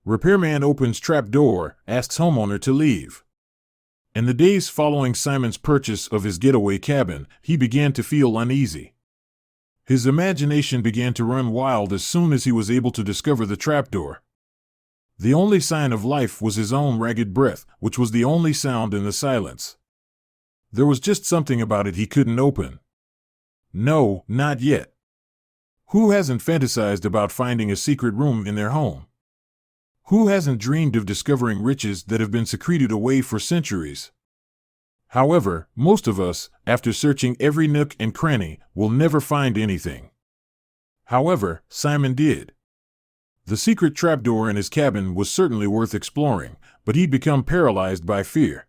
Repairman opens trapdoor, asks homeowner to leave. In the days following Simon's purchase of his getaway cabin, he began to feel uneasy. His imagination began to run wild as soon as he was able to discover the trapdoor. The only sign of life was his own ragged breath, which was the only sound in the silence. There was just something about it he couldn't open. No, not yet. Who hasn't fantasized about finding a secret room in their home? Who hasn't dreamed of discovering riches that have been secreted away for centuries? However, most of us, after searching every nook and cranny, will never find anything. However, Simon did. The secret trapdoor in his cabin was certainly worth exploring, but he'd become paralyzed by fear.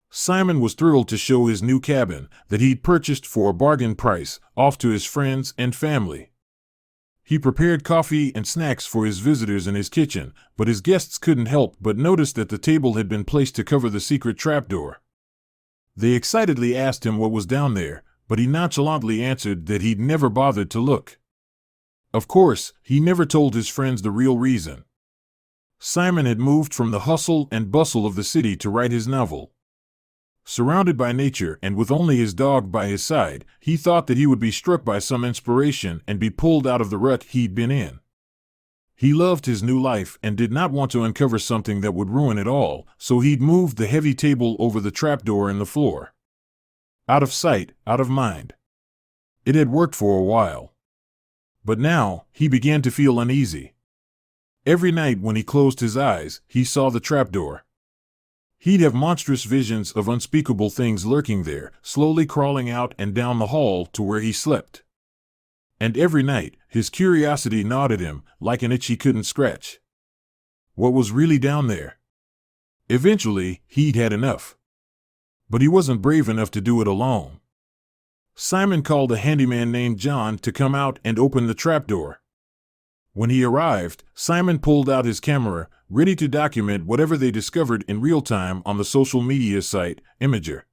Simon was thrilled to show his new cabin, that he'd purchased for a bargain price, off to his friends and family. He prepared coffee and snacks for his visitors in his kitchen, but his guests couldn't help but notice that the table had been placed to cover the secret trapdoor. They excitedly asked him what was down there, but he nonchalantly answered that he'd never bothered to look. Of course, he never told his friends the real reason. Simon had moved from the hustle and bustle of the city to write his novel. Surrounded by nature and with only his dog by his side, he thought that he would be struck by some inspiration and be pulled out of the rut he'd been in. He loved his new life and did not want to uncover something that would ruin it all, so he'd moved the heavy table over the trapdoor in the floor. Out of sight, out of mind. It had worked for a while. But now, he began to feel uneasy. Every night when he closed his eyes, he saw the trapdoor. He'd have monstrous visions of unspeakable things lurking there, slowly crawling out and down the hall to where he slept. And every night, his curiosity gnawed at him, like an itch he couldn't scratch. What was really down there? Eventually, he'd had enough. But he wasn't brave enough to do it alone. Simon called a handyman named John to come out and open the trapdoor. When he arrived, Simon pulled out his camera, ready to document whatever they discovered in real time on the social media site, Imager.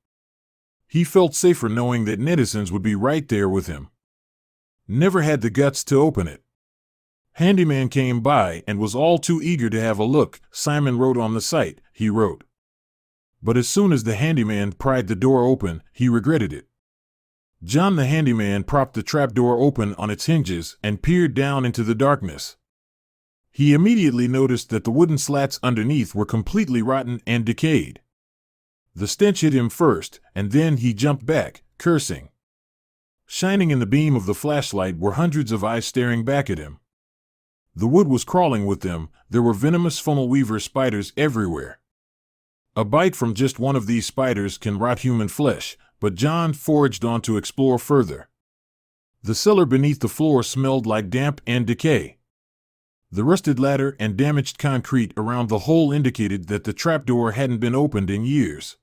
He felt safer knowing that netizens would be right there with him. Never had the guts to open it. Handyman came by and was all too eager to have a look, Simon wrote on the site, he wrote. But as soon as the handyman pried the door open, he regretted it. John the handyman propped the trapdoor open on its hinges and peered down into the darkness. He immediately noticed that the wooden slats underneath were completely rotten and decayed. The stench hit him first, and then he jumped back, cursing. Shining in the beam of the flashlight were hundreds of eyes staring back at him. The wood was crawling with them, there were venomous funnel weaver spiders everywhere. A bite from just one of these spiders can rot human flesh, but John forged on to explore further. The cellar beneath the floor smelled like damp and decay. The rusted ladder and damaged concrete around the hole indicated that the trapdoor hadn't been opened in years.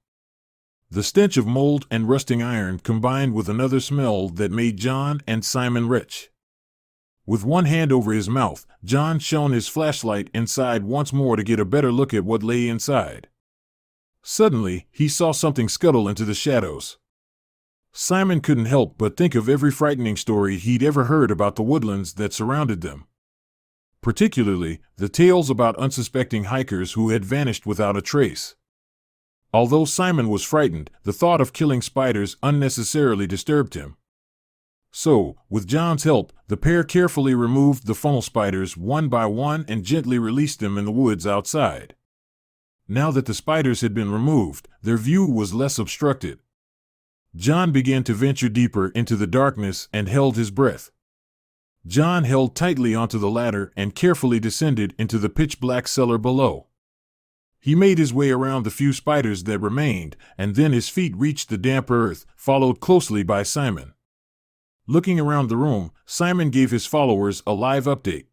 The stench of mold and rusting iron combined with another smell that made John and Simon rich. With one hand over his mouth, John shone his flashlight inside once more to get a better look at what lay inside. Suddenly, he saw something scuttle into the shadows. Simon couldn't help but think of every frightening story he'd ever heard about the woodlands that surrounded them. Particularly, the tales about unsuspecting hikers who had vanished without a trace. Although Simon was frightened, the thought of killing spiders unnecessarily disturbed him. So, with John's help, the pair carefully removed the funnel spiders one by one and gently released them in the woods outside. Now that the spiders had been removed, their view was less obstructed. John began to venture deeper into the darkness and held his breath. John held tightly onto the ladder and carefully descended into the pitch-black cellar below. He made his way around the few spiders that remained, and then his feet reached the damp earth, followed closely by Simon. Looking around the room, Simon gave his followers a live update.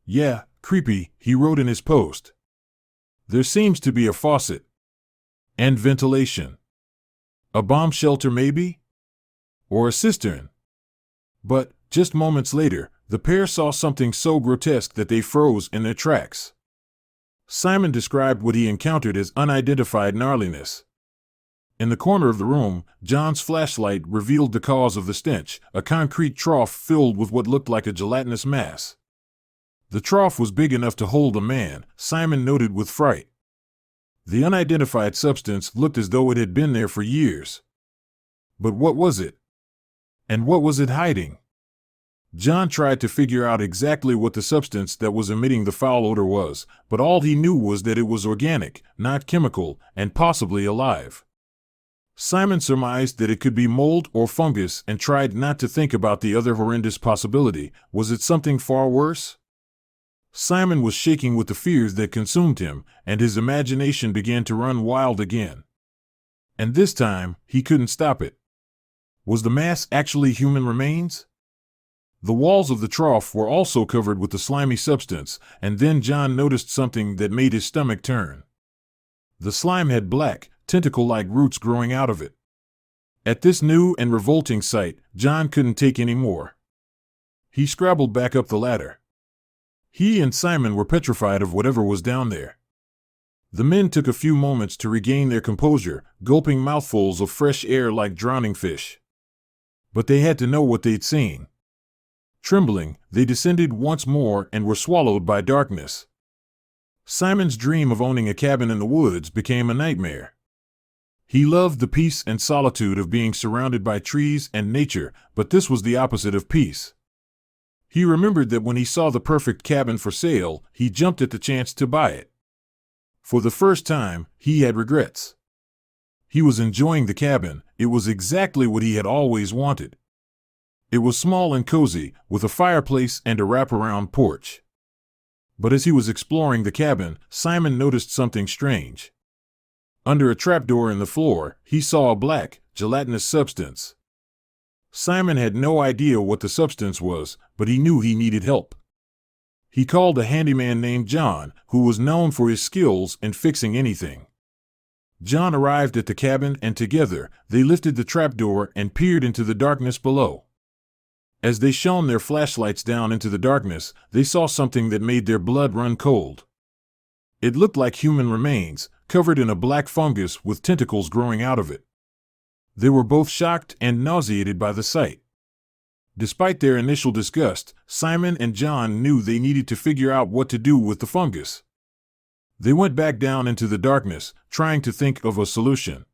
"Yeah, creepy," he wrote in his post. "There seems to be a faucet. And ventilation. A bomb shelter maybe? Or a cistern." But, just moments later, the pair saw something so grotesque that they froze in their tracks. Simon described what he encountered as unidentified gnarliness. In the corner of the room, John's flashlight revealed the cause of the stench, a concrete trough filled with what looked like a gelatinous mass. The trough was big enough to hold a man, Simon noted with fright. The unidentified substance looked as though it had been there for years. But what was it? And what was it hiding? John tried to figure out exactly what the substance that was emitting the foul odor was, but all he knew was that it was organic, not chemical, and possibly alive. Simon surmised that it could be mold or fungus and tried not to think about the other horrendous possibility. Was it something far worse? Simon was shaking with the fears that consumed him, and his imagination began to run wild again. And this time, he couldn't stop it. Was the mass actually human remains? The walls of the trough were also covered with the slimy substance, and then John noticed something that made his stomach turn. The slime had black, tentacle-like roots growing out of it. At this new and revolting sight, John couldn't take any more. He scrabbled back up the ladder. He and Simon were petrified of whatever was down there. The men took a few moments to regain their composure, gulping mouthfuls of fresh air like drowning fish. But they had to know what they'd seen. Trembling, they descended once more and were swallowed by darkness. Simon's dream of owning a cabin in the woods became a nightmare. He loved the peace and solitude of being surrounded by trees and nature, but this was the opposite of peace. He remembered that when he saw the perfect cabin for sale, he jumped at the chance to buy it. For the first time, he had regrets. He was enjoying the cabin. It was exactly what he had always wanted. It was small and cozy, with a fireplace and a wraparound porch. But as he was exploring the cabin, Simon noticed something strange. Under a trapdoor in the floor, he saw a black, gelatinous substance. Simon had no idea what the substance was, but he knew he needed help. He called a handyman named John, who was known for his skills in fixing anything. John arrived at the cabin, and together, they lifted the trapdoor and peered into the darkness below. As they shone their flashlights down into the darkness, they saw something that made their blood run cold. It looked like human remains, covered in a black fungus with tentacles growing out of it. They were both shocked and nauseated by the sight. Despite their initial disgust, Simon and John knew they needed to figure out what to do with the fungus. They went back down into the darkness, trying to think of a solution.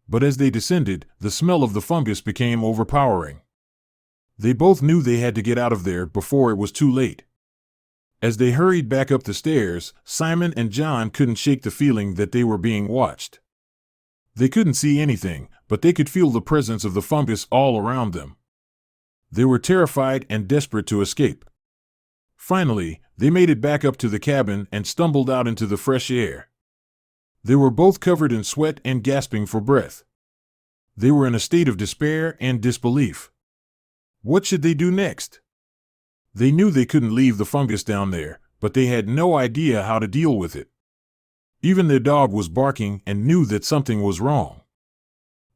But as they descended, the smell of the fungus became overpowering. They both knew they had to get out of there before it was too late. As they hurried back up the stairs, Simon and John couldn't shake the feeling that they were being watched. They couldn't see anything, but they could feel the presence of the fungus all around them. They were terrified and desperate to escape. Finally, they made it back up to the cabin and stumbled out into the fresh air. They were both covered in sweat and gasping for breath. They were in a state of despair and disbelief. What should they do next? They knew they couldn't leave the fungus down there, but they had no idea how to deal with it. Even their dog was barking and knew that something was wrong.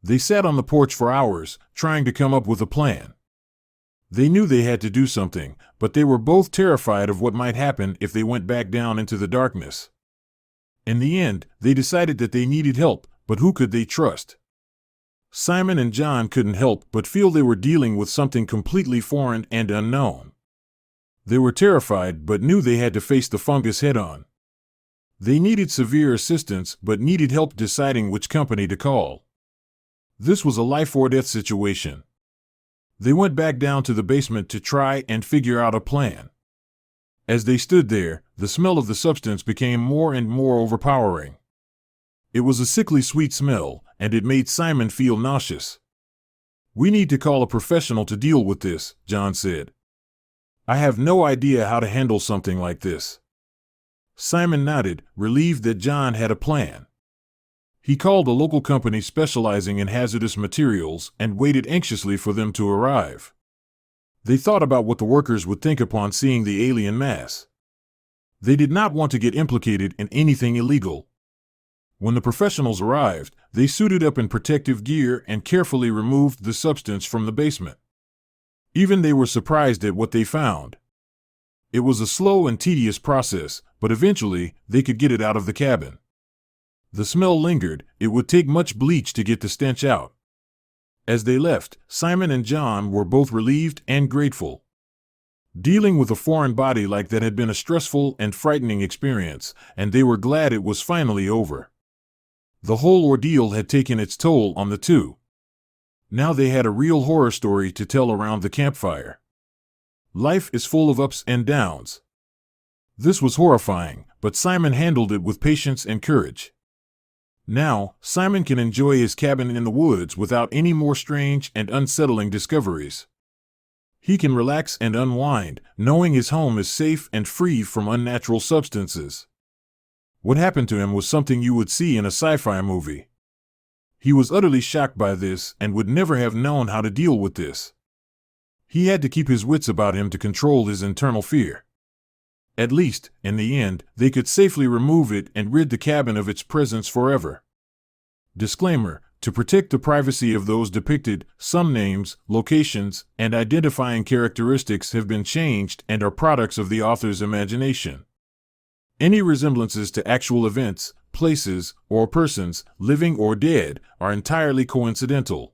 They sat on the porch for hours, trying to come up with a plan. They knew they had to do something, but they were both terrified of what might happen if they went back down into the darkness. In the end, they decided that they needed help, but who could they trust? Simon and John couldn't help but feel they were dealing with something completely foreign and unknown. They were terrified but knew they had to face the fungus head-on. They needed severe assistance but needed help deciding which company to call. This was a life-or-death situation. They went back down to the basement to try and figure out a plan. As they stood there, the smell of the substance became more and more overpowering. It was a sickly sweet smell, and it made Simon feel nauseous. "We need to call a professional to deal with this," John said. "I have no idea how to handle something like this." Simon nodded, relieved that John had a plan. He called a local company specializing in hazardous materials and waited anxiously for them to arrive. They thought about what the workers would think upon seeing the alien mass. They did not want to get implicated in anything illegal. When the professionals arrived, they suited up in protective gear and carefully removed the substance from the basement. Even they were surprised at what they found. It was a slow and tedious process, but eventually they could get it out of the cabin. The smell lingered. It would take much bleach to get the stench out. As they left, Simon and John were both relieved and grateful. Dealing with a foreign body like that had been a stressful and frightening experience, and they were glad it was finally over. The whole ordeal had taken its toll on the two. Now they had a real horror story to tell around the campfire. Life is full of ups and downs. This was horrifying, but Simon handled it with patience and courage. Now, Simon can enjoy his cabin in the woods without any more strange and unsettling discoveries. He can relax and unwind, knowing his home is safe and free from unnatural substances. What happened to him was something you would see in a sci-fi movie. He was utterly shocked by this and would never have known how to deal with this. He had to keep his wits about him to control his internal fear. At least, in the end, they could safely remove it and rid the cabin of its presence forever. Disclaimer: to protect the privacy of those depicted, some names, locations, and identifying characteristics have been changed and are products of the author's imagination. Any resemblances to actual events, places, or persons, living or dead, are entirely coincidental.